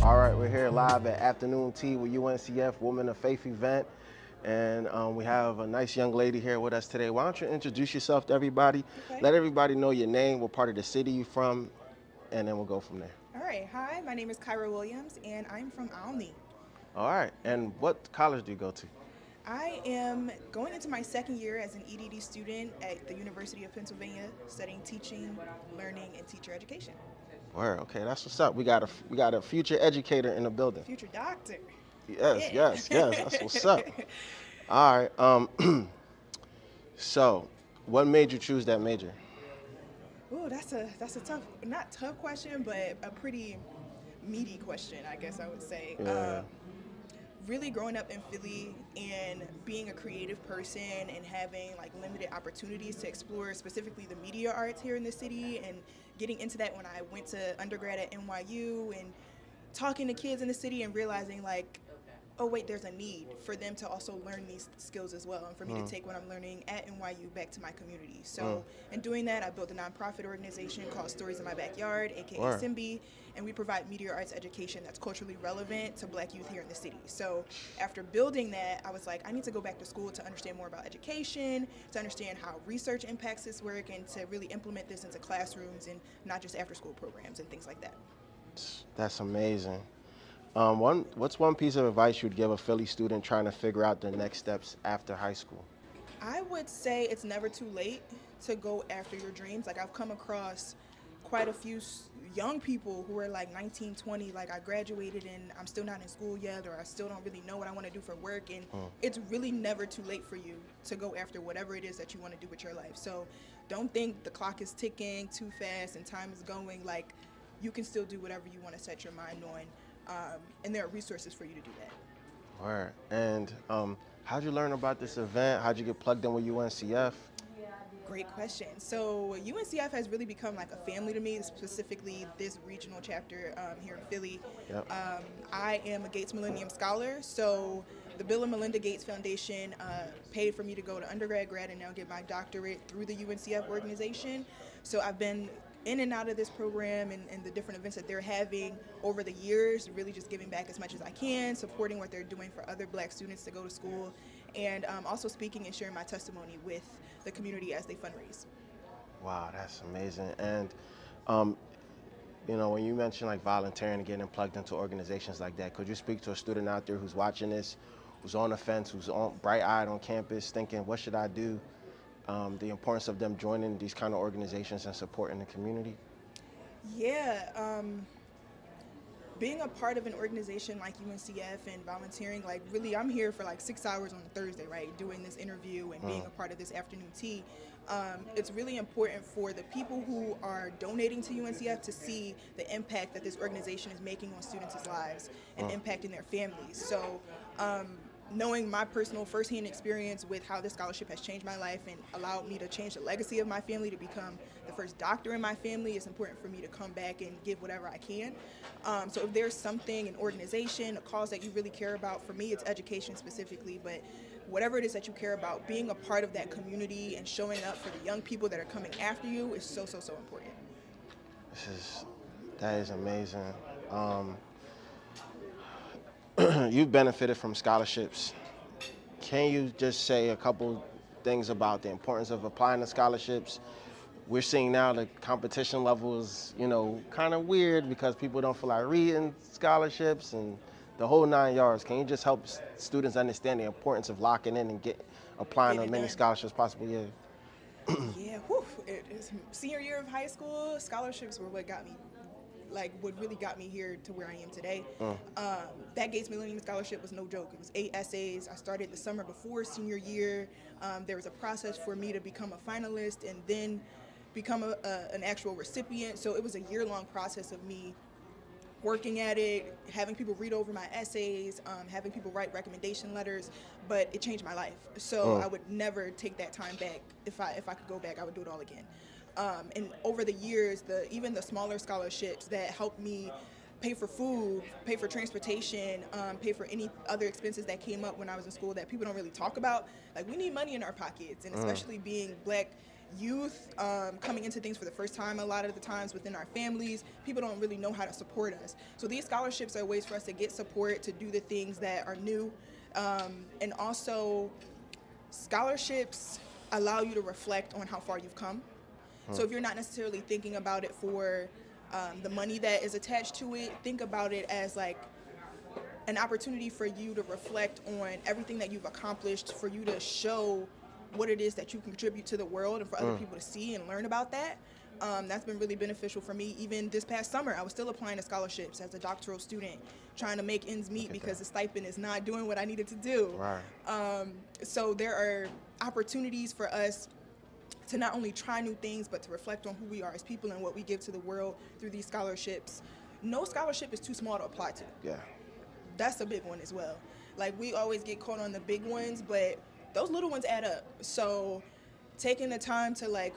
All right, we're here live at Afternoon Tea with UNCF Women of Faith event. And we have a nice young lady here with us today. Why don't you introduce yourself to everybody? Okay. Let everybody know your name, what part of the city you're from, and then we'll go from there. All right. Hi, my name is Kyra Williams, and I'm from Alney. All right, and what college do you go to? I am going into my second year as an EDD student at the University of Pennsylvania, studying teaching, learning, and teacher education. Word, okay, that's what's up. We got a future educator in the building. Future doctor. Yes, Yeah. yes, yes, that's what's up. All right, so what made you choose that major? Oh, that's a tough, not tough question, but a pretty meaty question, I guess I would say. Yeah. Really growing up in Philly and being a creative person and having like limited opportunities to explore specifically the media arts here in the city and getting into that when I went to undergrad at NYU and talking to kids in the city and realizing like, oh wait, there's a need for them to also learn these skills as well and for me to take what I'm learning at NYU back to my community. So in doing that, I built a nonprofit organization called Stories in My Backyard, aka Word. SIMBY, and we provide media arts education that's culturally relevant to Black youth here in the city. So after building that, I was like, I need to go back to school to understand more about education, to understand how research impacts this work, and to really implement this into classrooms and not just after school programs and things like that. That's amazing. What's one piece of advice you'd give a Philly student trying to figure out their next steps after high school? I would say it's never too late to go after your dreams. Like I've come across quite a few young people who are like 19, 20, like I graduated and I'm still not in school yet or I still don't really know what I want to do for work, and it's really never too late for you to go after whatever it is that you want to do with your life. So don't think the clock is ticking too fast and time is going. Like you can still do whatever you want to set your mind on, and there are resources for you to do that. Word. And how'd you learn about this event? How'd you get plugged in with UNCF? Great question. So UNCF has really become like a family to me, specifically this regional chapter here in Philly. Yep. I am a Gates Millennium Scholar, so the Bill and Melinda Gates Foundation paid for me to go to undergrad, grad, and now get my doctorate through the UNCF organization. So I've been in and out of this program and the different events that they're having over the years, really just giving back as much as I can, supporting what they're doing for other Black students to go to school, and also speaking and sharing my testimony with the community as they fundraise. Wow, that's amazing. And um, when you mention like volunteering and getting plugged into organizations like that, could you speak to a student out there who's watching this, who's on the fence, who's on bright-eyed on campus, thinking, what should I do? The importance of them joining these kind of organizations and supporting the community? Yeah, being a part of an organization like UNCF and volunteering, like really I'm here for like 6 hours on a Thursday, right, doing this interview and being a part of this afternoon tea. It's really important for the people who are donating to UNCF to see the impact that this organization is making on students' lives and impacting their families. So knowing my personal firsthand experience with how this scholarship has changed my life and allowed me to change the legacy of my family to become the first doctor in my family, it's important for me to come back and give whatever I can. So if there's something, an organization, a cause that you really care about, for me it's education specifically, but whatever it is that you care about, being a part of that community and showing up for the young people that are coming after you is so, so, so important. That is amazing. Um, you've benefited from scholarships. Can you just say a couple things about the importance of applying to scholarships? We're seeing now the competition level is, kind of weird because people don't feel like reading scholarships and the whole 9 yards. Can you just help students understand the importance of locking in and applying to Getting as it many done. scholarships possible? Yeah. Yeah, whew. It is senior year of high school. Scholarships were what really got me here to where I am today. That Gates Millennium Scholarship was no joke. It was 8 essays. I started the summer before senior year. There was a process for me to become a finalist and then become an actual recipient. So it was a year-long process of me working at it, having people read over my essays, having people write recommendation letters, but it changed my life. So I would never take that time back. If I could go back, I would do it all again. And over the years, even the smaller scholarships that helped me pay for food, pay for transportation, pay for any other expenses that came up when I was in school that people don't really talk about. Like we need money in our pockets, and especially being Black youth coming into things for the first time a lot of the times within our families. People don't really know how to support us. So these scholarships are ways for us to get support, to do the things that are new. And also, scholarships allow you to reflect on how far you've come. So if you're not necessarily thinking about it for the money that is attached to it, think about it as like an opportunity for you to reflect on everything that you've accomplished, for you to show what it is that you contribute to the world, and for other people to see and learn about that. That's been really beneficial for me. Even this past summer, I was still applying to scholarships as a doctoral student, trying to make ends meet because the stipend is not doing what I needed to do. Right. So there are opportunities for us to not only try new things, but to reflect on who we are as people and what we give to the world through these scholarships. No scholarship is too small to apply to. Yeah. That's a big one as well. Like, we always get caught on the big ones, but those little ones add up. So taking the time to like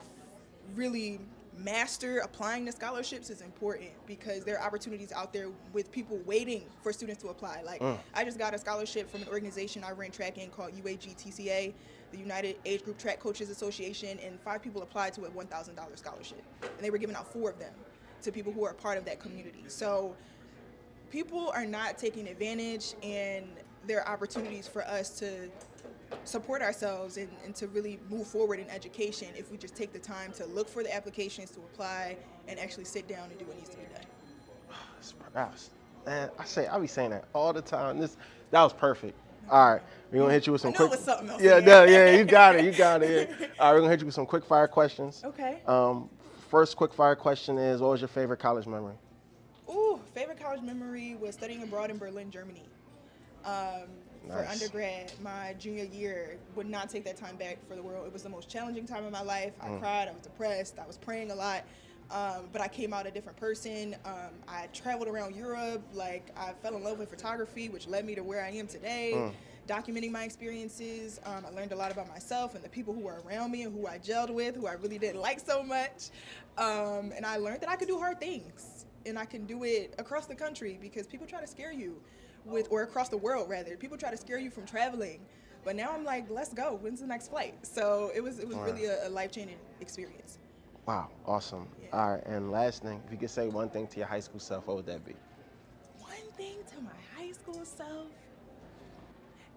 really master applying to scholarships is important, because there are opportunities out there with people waiting for students to apply. Like, I just got a scholarship from an organization I ran track in called UAGTCA, the United Age Group Track Coaches Association, and 5 people applied to a $1,000 scholarship. And they were giving out 4 of them to people who are part of that community. So people are not taking advantage, and there are opportunities for us to support ourselves and to really move forward in education if we just take the time to look for the applications, to apply, and actually sit down and do what needs to be done. Man, I be saying that all the time. That was perfect. All right, we're gonna hit you with some quick. It was something else. Yeah, you got it. Yeah. All right, we're gonna hit you with some quick fire questions. Okay. First quick fire question is, what was your favorite college memory? Ooh, favorite college memory was studying abroad in Berlin, Germany. For undergrad, my junior year, would not take that time back for the world. It was the most challenging time of my life. I cried, I was depressed, I was praying a lot, but I came out a different person. I traveled around Europe, like, I fell in love with photography, which led me to where I am today, documenting my experiences. I learned a lot about myself and the people who were around me and who I gelled with, who I really didn't like so much. And I learned that I could do hard things, and I can do it across the country, because people try to scare you or across the world rather. People try to scare you from traveling, but now I'm like, let's go. When's the next flight? So it was really a life-changing experience. Wow, awesome. Yeah. All right, and last thing, if you could say one thing to your high school self, what would that be? One thing to my high school self: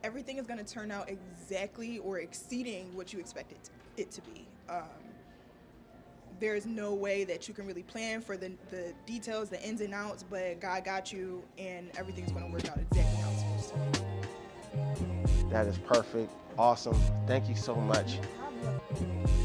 everything is going to turn out exactly or exceeding what you expected it to be. There's no way that you can really plan for the details, the ins and outs, but God got you, and everything's going to work out exactly how it's supposed to. That is perfect. Awesome. Thank you so much. No problem.